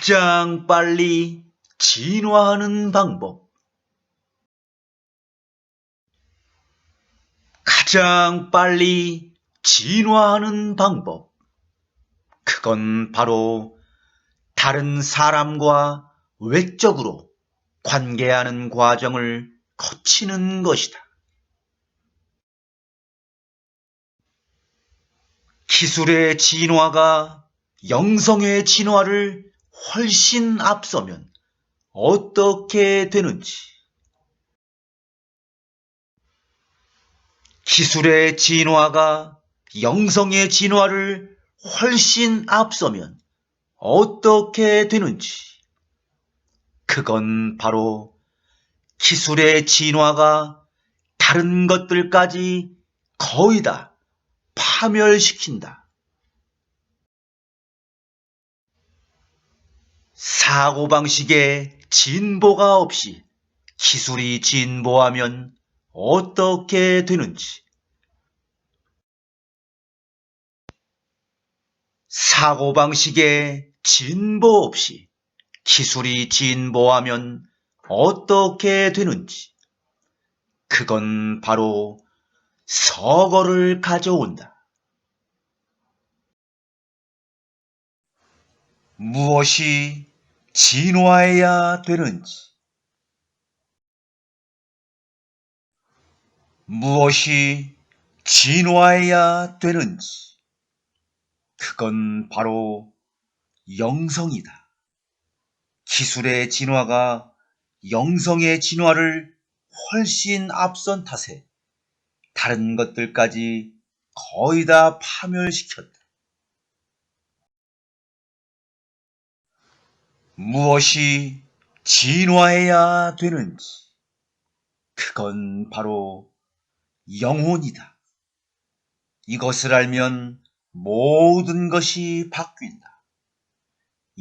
가장 빨리 진화하는 방법. 가장 빨리 진화하는 방법. 그건 바로 다른 사람과 외적으로 관계하는 과정을 거치는 것이다. 기술의 진화가 영성의 진화를 훨씬 앞서면 어떻게 되는지. 기술의 진화가 영성의 진화를 훨씬 앞서면 어떻게 되는지. 그건 바로 기술의 진화가 다른 것들까지 거의 다 파멸시킨다. 사고방식의 진보가 없이 기술이 진보하면 어떻게 되는지. 사고방식의 진보 없이 기술이 진보하면 어떻게 되는지. 그건 바로 서거를 가져온다. 무엇이 진화해야 되는지. 무엇이 진화해야 되는지. 그건 바로 영성이다. 기술의 진화가 영성의 진화를 훨씬 앞선 탓에 다른 것들까지 거의 다 파멸시켰다. 무엇이 진화해야 되는지. 그건 바로 영혼이다. 이것을 알면 모든 것이 바뀐다.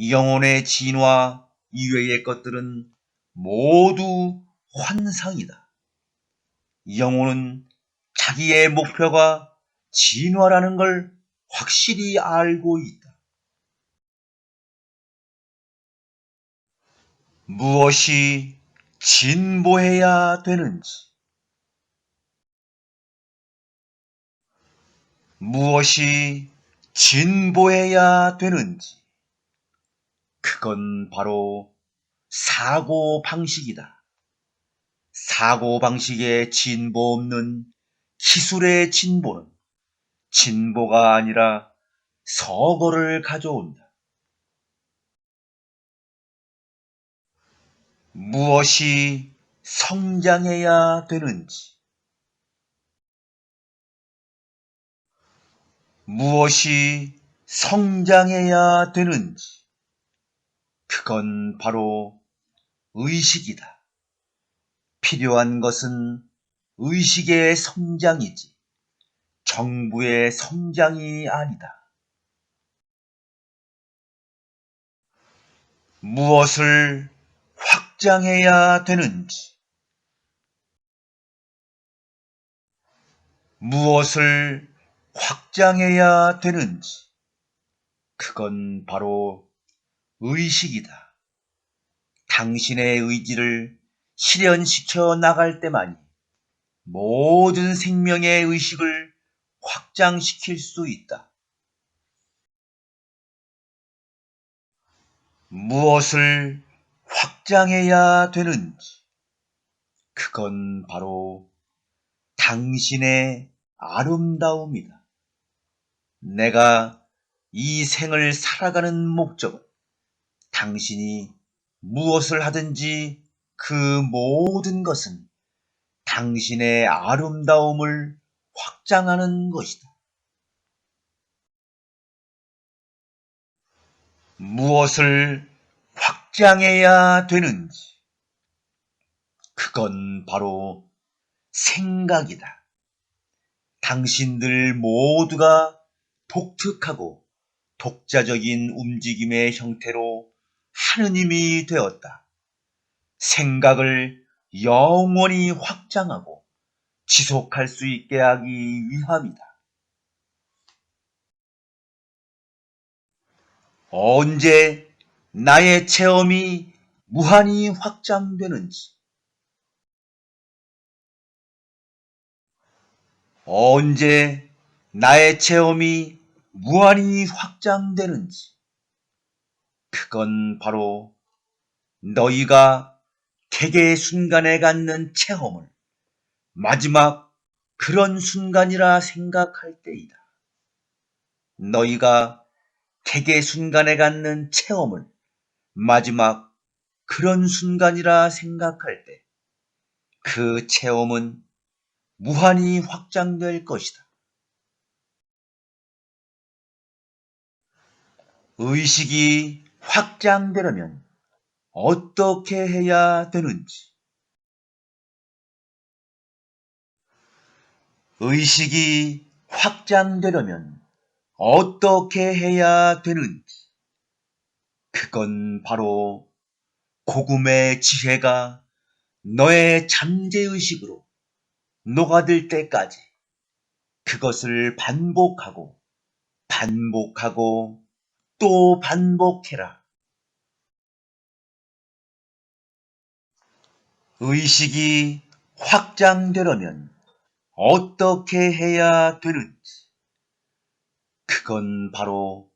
영혼의 진화 이외의 것들은 모두 환상이다. 영혼은 자기의 목표가 진화라는 걸 확실히 알고 있다. 무엇이 진보해야 되는지. 무엇이 진보해야 되는지. 그건 바로 사고방식이다. 사고방식의 진보 없는 기술의 진보는 진보가 아니라 서거를 가져온다. 무엇이 성장해야 되는지. 무엇이 성장해야 되는지. 그건 바로 의식이다. 필요한 것은 의식의 성장이지 정부의 성장이 아니다. 무엇을 확장해야 되는지. 무엇을 확장해야 되는지. 그건 바로 의식이다. 당신의 의지를 실현시켜 나갈 때만이 모든 생명의 의식을 확장시킬 수 있다. 무엇을 확장해야 되는지. 그건 바로 당신의 아름다움이다. 내가 이 생을 살아가는 목적은 당신이 무엇을 하든지 그 모든 것은 당신의 아름다움을 확장하는 것이다. 무엇을 확장해야 되는지. 그건 바로 생각이다. 당신들 모두가 독특하고 독자적인 움직임의 형태로 하느님이 되었다. 생각을 영원히 확장하고 지속할 수 있게 하기 위함이다. 언제 나의 체험이 무한히 확장되는지, 언제 나의 체험이 무한히 확장되는지, 그건 바로 너희가 개개의 순간에 갖는 체험을 마지막 그런 순간이라 생각할 때이다. 너희가 개개 순간에 갖는 체험을 마지막 그런 순간이라 생각할 때 그 체험은 무한히 확장될 것이다. 의식이 확장되려면 어떻게 해야 되는지, 의식이 확장되려면 어떻게 해야 되는지, 그건 바로 고금의 지혜가 너의 잠재의식으로 녹아들 때까지 그것을 반복하고 반복하고 또 반복해라. 의식이 확장되려면 어떻게 해야 되는지, 그건 바로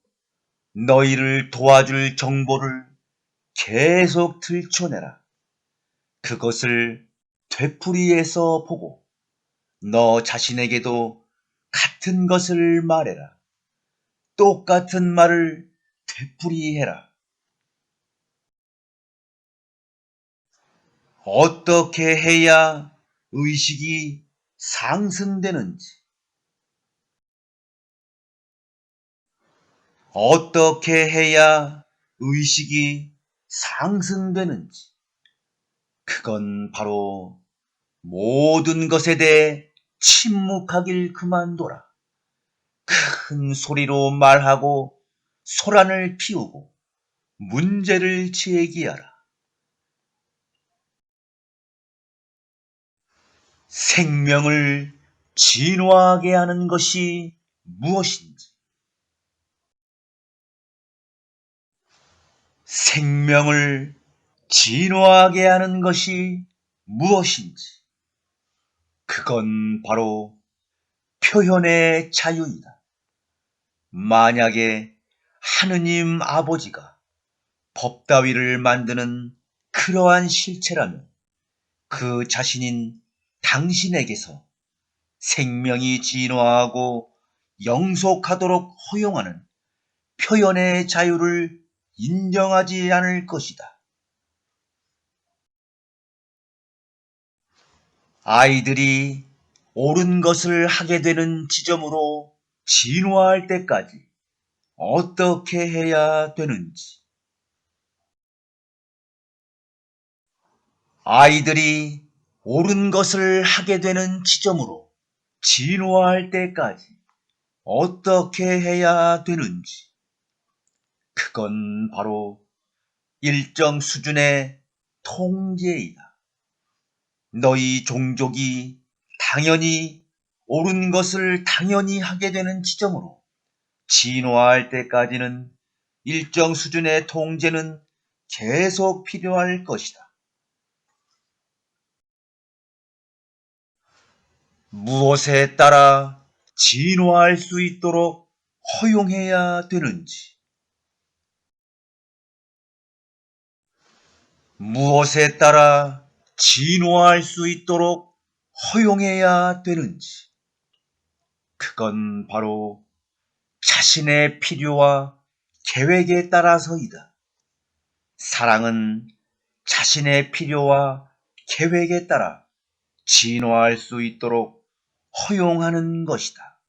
너희를 도와줄 정보를 계속 들춰내라. 그것을 되풀이해서 보고 너 자신에게도 같은 것을 말해라. 똑같은 말을 되풀이해라. 어떻게 해야 의식이 상승되는지, 어떻게 해야 의식이 상승되는지, 그건 바로 모든 것에 대해 침묵하길 그만둬라. 큰 소리로 말하고 소란을 피우고 문제를 제기하라. 생명을 진화하게 하는 것이 무엇인지, 생명을 진화하게 하는 것이 무엇인지, 그건 바로 표현의 자유이다. 만약에 하느님 아버지가 법 따위를 만드는 그러한 실체라면 그 자신인 당신에게서 생명이 진화하고 영속하도록 허용하는 표현의 자유를 인정하지 않을 것이다. 아이들이 옳은 것을 하게 되는 지점으로 진화할 때까지 어떻게 해야 되는지, 아이들이 옳은 것을 하게 되는 지점으로 진화할 때까지 어떻게 해야 되는지, 그건 바로 일정 수준의 통제이다. 너희 종족이 당연히 옳은 것을 당연히 하게 되는 지점으로 진화할 때까지는 일정 수준의 통제는 계속 필요할 것이다. 무엇에 따라 진화할 수 있도록 허용해야 되는지, 무엇에 따라 진화할 수 있도록 허용해야 되는지, 그건 바로 자신의 필요와 계획에 따라서이다. 사랑은 자신의 필요와 계획에 따라 진화할 수 있도록 허용하는 것이다.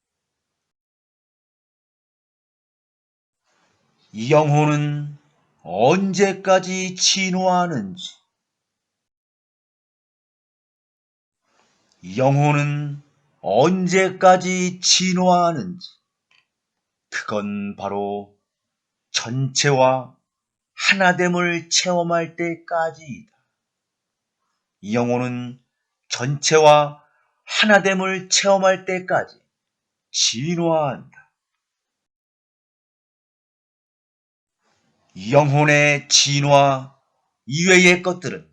영혼은 언제까지 진화하는지, 영혼은 언제까지 진화하는지, 그건 바로 전체와 하나됨을 체험할 때까지이다. 영혼은 전체와 하나됨을 체험할 때까지 진화한다. 영혼의 진화 이외의 것들은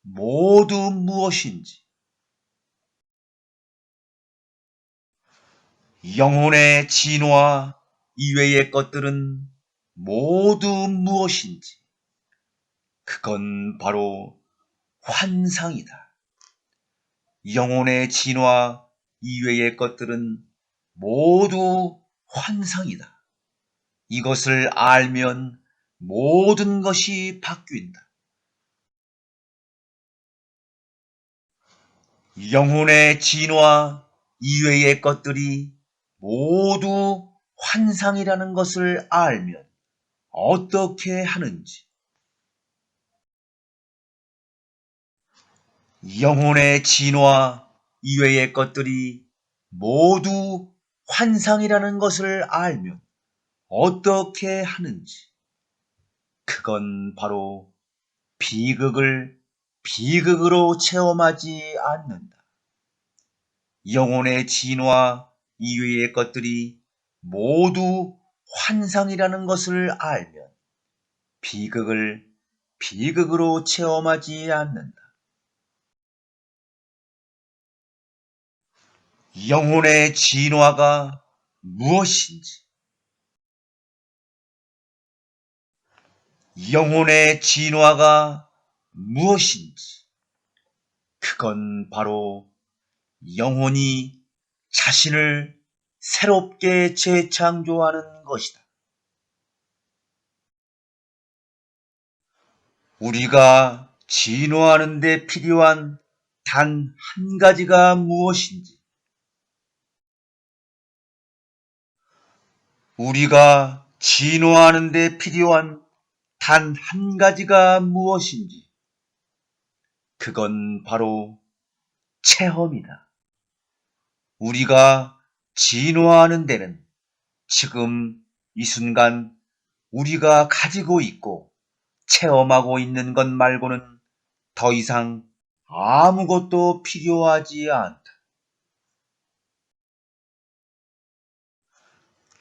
모두 무엇인지, 영혼의 진화 이외의 것들은 모두 무엇인지, 그건 바로 환상이다. 영혼의 진화 이외의 것들은 모두 환상이다. 이것을 알면 모든 것이 바뀐다. 영혼의 진화 이외의 것들이 모두 환상이라는 것을 알면 어떻게 하는지, 영혼의 진화 이외의 것들이 모두 환상이라는 것을 알면 어떻게 하는지, 그건 바로 비극을 비극으로 체험하지 않는다. 영혼의 진화 이외의 것들이 모두 환상이라는 것을 알면 비극을 비극으로 체험하지 않는다. 영혼의 진화가 무엇인지, 영혼의 진화가 무엇인지, 그건 바로 영혼이 자신을 새롭게 재창조하는 것이다. 우리가 진화하는 데 필요한 단 한 가지가 무엇인지, 우리가 진화하는 데 필요한 단 한 가지가 무엇인지, 그건 바로 체험이다. 우리가 진화하는 데는 지금 이 순간 우리가 가지고 있고 체험하고 있는 것 말고는 더 이상 아무것도 필요하지 않다.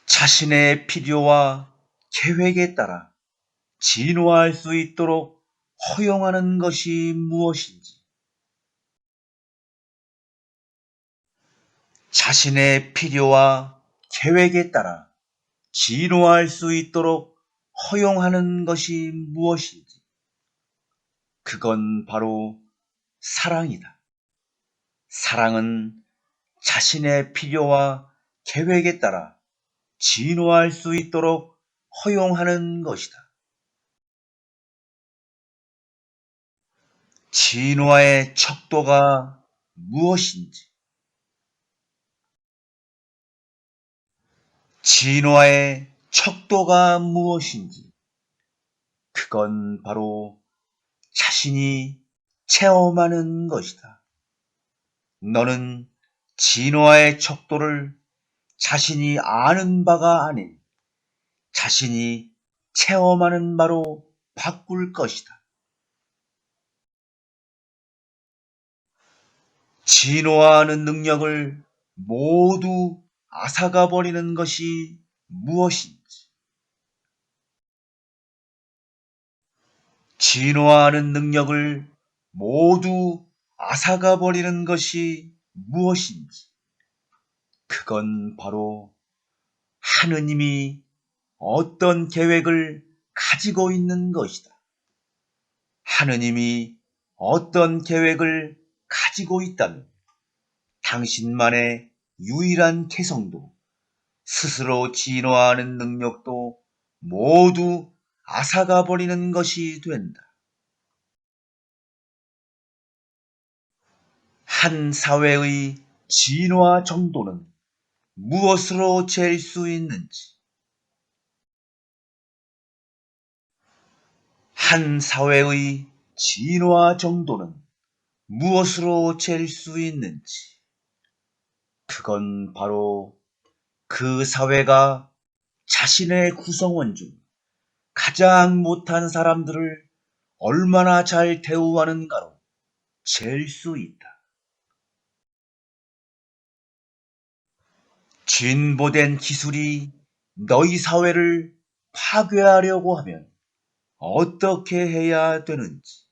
자신의 필요와 계획에 따라 진화할 수 있도록 허용하는 것이 무엇인지, 자신의 필요와 계획에 따라 진화할 수 있도록 허용하는 것이 무엇인지, 그건 바로 사랑이다. 사랑은 자신의 필요와 계획에 따라 진화할 수 있도록 허용하는 것이다. 진화의 척도가 무엇인지, 진화의 척도가 무엇인지, 그건 바로 자신이 체험하는 것이다. 너는 진화의 척도를 자신이 아는 바가 아닌 자신이 체험하는 바로 바꿀 것이다. 진화하는 능력을 모두 앗아가 버리는 것이 무엇인지, 진화하는 능력을 모두 앗아가 버리는 것이 무엇인지, 그건 바로 하느님이 어떤 계획을 가지고 있는 것이다. 하느님이 어떤 계획을 가지고 있다면 당신만의 유일한 개성도 스스로 진화하는 능력도 모두 앗아가 버리는 것이 된다. 한 사회의 진화 정도는 무엇으로 잴 수 있는지, 한 사회의 진화 정도는 무엇으로 잴 수 있는지, 그건 바로 그 사회가 자신의 구성원 중 가장 못한 사람들을 얼마나 잘 대우하는가로 잴 수 있다. 진보된 기술이 너희 사회를 파괴하려고 하면 어떻게 해야 되는지,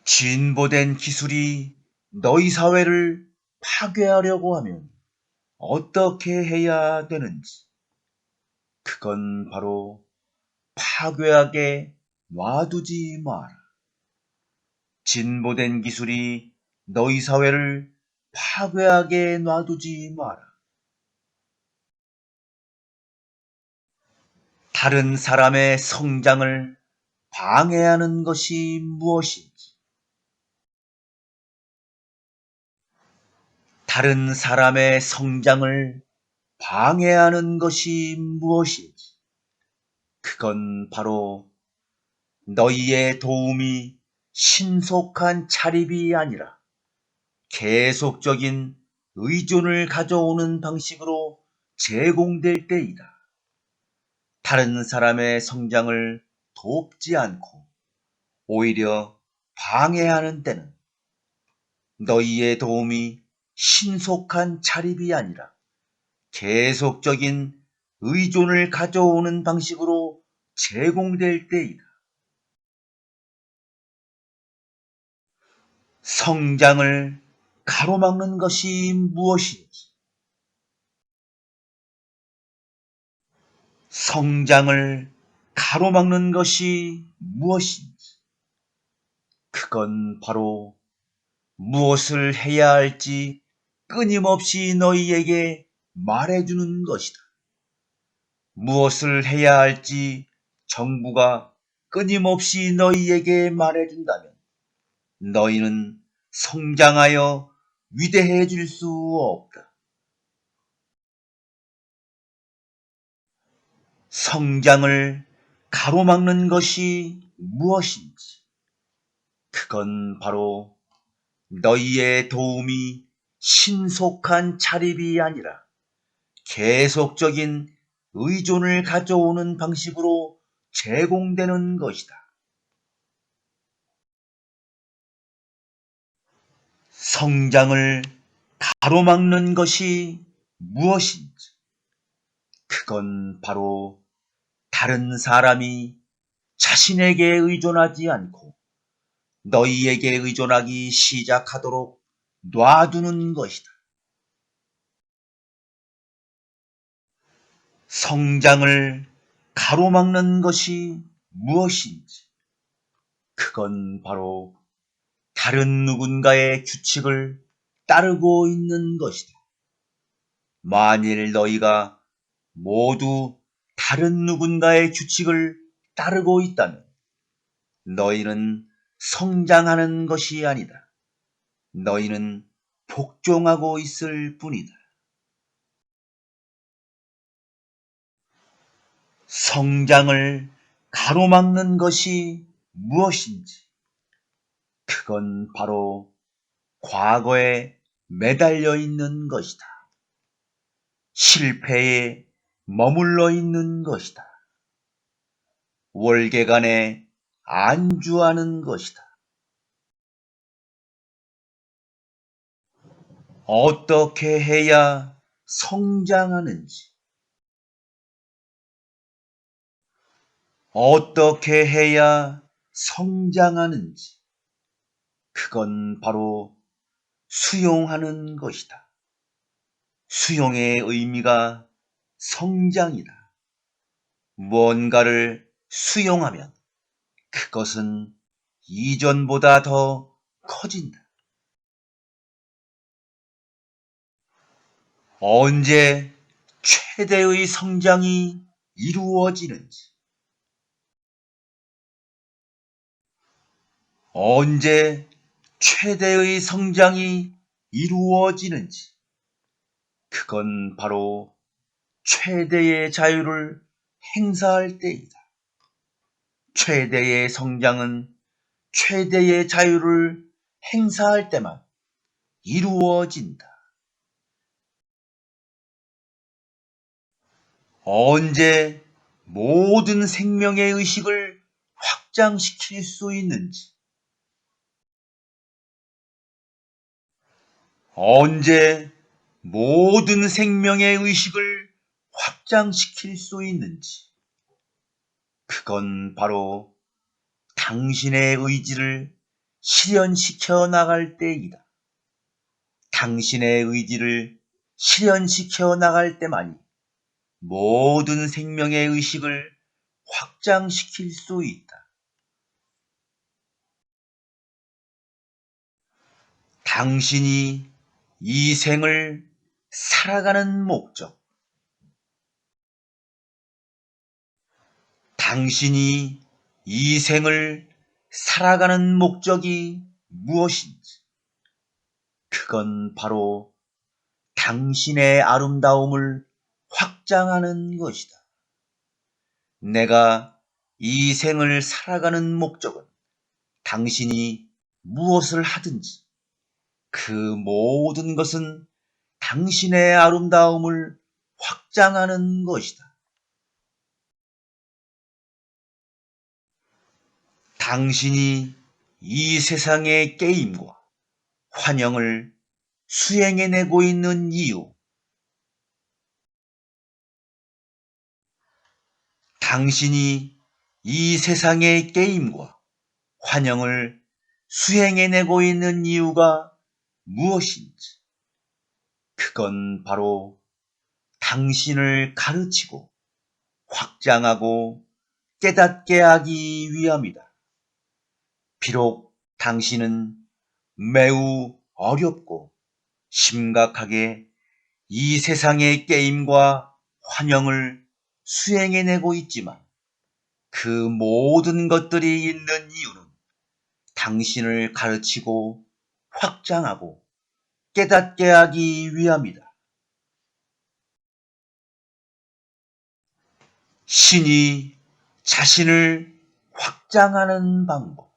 진보된 기술이 너희 사회를 파괴하려고 하면 어떻게 해야 되는지, 그건 바로 파괴하게 놔두지 마라. 진보된 기술이 너희 사회를 파괴하게 놔두지 마라. 다른 사람의 성장을 방해하는 것이 무엇인지, 다른 사람의 성장을 방해하는 것이 무엇인지, 그건 바로 너희의 도움이 신속한 차립이 아니라 계속적인 의존을 가져오는 방식으로 제공될 때이다. 다른 사람의 성장을 돕지 않고 오히려 방해하는 때는 너희의 도움이 신속한 차립이 아니라 계속적인 의존을 가져오는 방식으로 제공될 때이다. 성장을 가로막는 것이 무엇인지, 성장을 가로막는 것이 무엇인지, 그건 바로 무엇을 해야 할지 끊임없이 너희에게 말해주는 것이다. 무엇을 해야 할지 정부가 끊임없이 너희에게 말해준다면 너희는 성장하여 위대해질 수 없다. 성장을 가로막는 것이 무엇인지, 그건 바로 너희의 도움이 신속한 차립이 아니라 계속적인 의존을 가져오는 방식으로 제공되는 것이다. 성장을 가로막는 것이 무엇인지, 그건 바로 다른 사람이 자신에게 의존하지 않고 너희에게 의존하기 시작하도록 놔두는 것이다. 성장을 가로막는 것이 무엇인지, 그건 바로 다른 누군가의 규칙을 따르고 있는 것이다. 만일 너희가 모두 다른 누군가의 규칙을 따르고 있다면 너희는 성장하는 것이 아니다. 너희는 복종하고 있을 뿐이다. 성장을 가로막는 것이 무엇인지, 그건 바로 과거에 매달려 있는 것이다. 실패에 머물러 있는 것이다. 월계관에 안주하는 것이다. 어떻게 해야 성장하는지, 어떻게 해야 성장하는지, 그건 바로 수용하는 것이다. 수용의 의미가 성장이다. 무언가를 수용하면 그것은 이전보다 더 커진다. 언제 최대의 성장이 이루어지는지, 언제 최대의 성장이 이루어지는지, 그건 바로 최대의 자유를 행사할 때이다. 최대의 성장은 최대의 자유를 행사할 때만 이루어진다. 언제 모든 생명의 의식을 확장시킬 수 있는지, 언제 모든 생명의 의식을 확장시킬 수 있는지, 그건 바로 당신의 의지를 실현시켜 나갈 때이다. 당신의 의지를 실현시켜 나갈 때만이 모든 생명의 의식을 확장시킬 수 있다. 당신이 이 생을 살아가는 목적, 당신이 이 생을 살아가는 목적이 무엇인지, 그건 바로 당신의 아름다움을 확장하는 것이다. 내가 이 생을 살아가는 목적은 당신이 무엇을 하든지 그 모든 것은 당신의 아름다움을 확장하는 것이다. 당신이 이 세상의 게임과 환영을 수행해내고 있는 이유, 당신이 이 세상의 게임과 환영을 수행해내고 있는 이유가 무엇인지, 그건 바로 당신을 가르치고 확장하고 깨닫게 하기 위함이다. 비록 당신은 매우 어렵고 심각하게 이 세상의 게임과 환영을 수행해내고 있지만 그 모든 것들이 있는 이유는 당신을 가르치고 확장하고 깨닫게 하기 위함이다. 신이 자신을 확장하는 방법.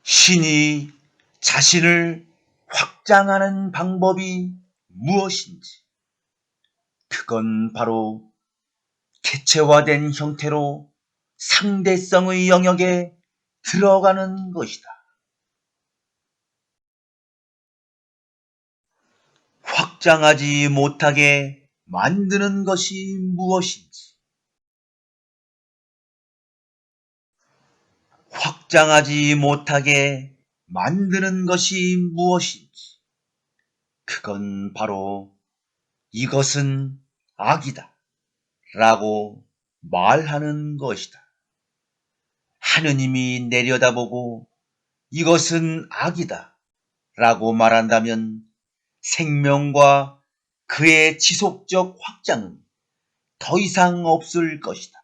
신이 자신을 확장하는 방법이 무엇인지, 그건 바로 개체화된 형태로 상대성의 영역에 들어가는 것이다. 확장하지 못하게 만드는 것이 무엇인지, 확장하지 못하게 만드는 것이 무엇인지, 그건 바로 이것은 악이다 라고 말하는 것이다. 하느님이 내려다보고 이것은 악이다 라고 말한다면 생명과 그의 지속적 확장은 더 이상 없을 것이다.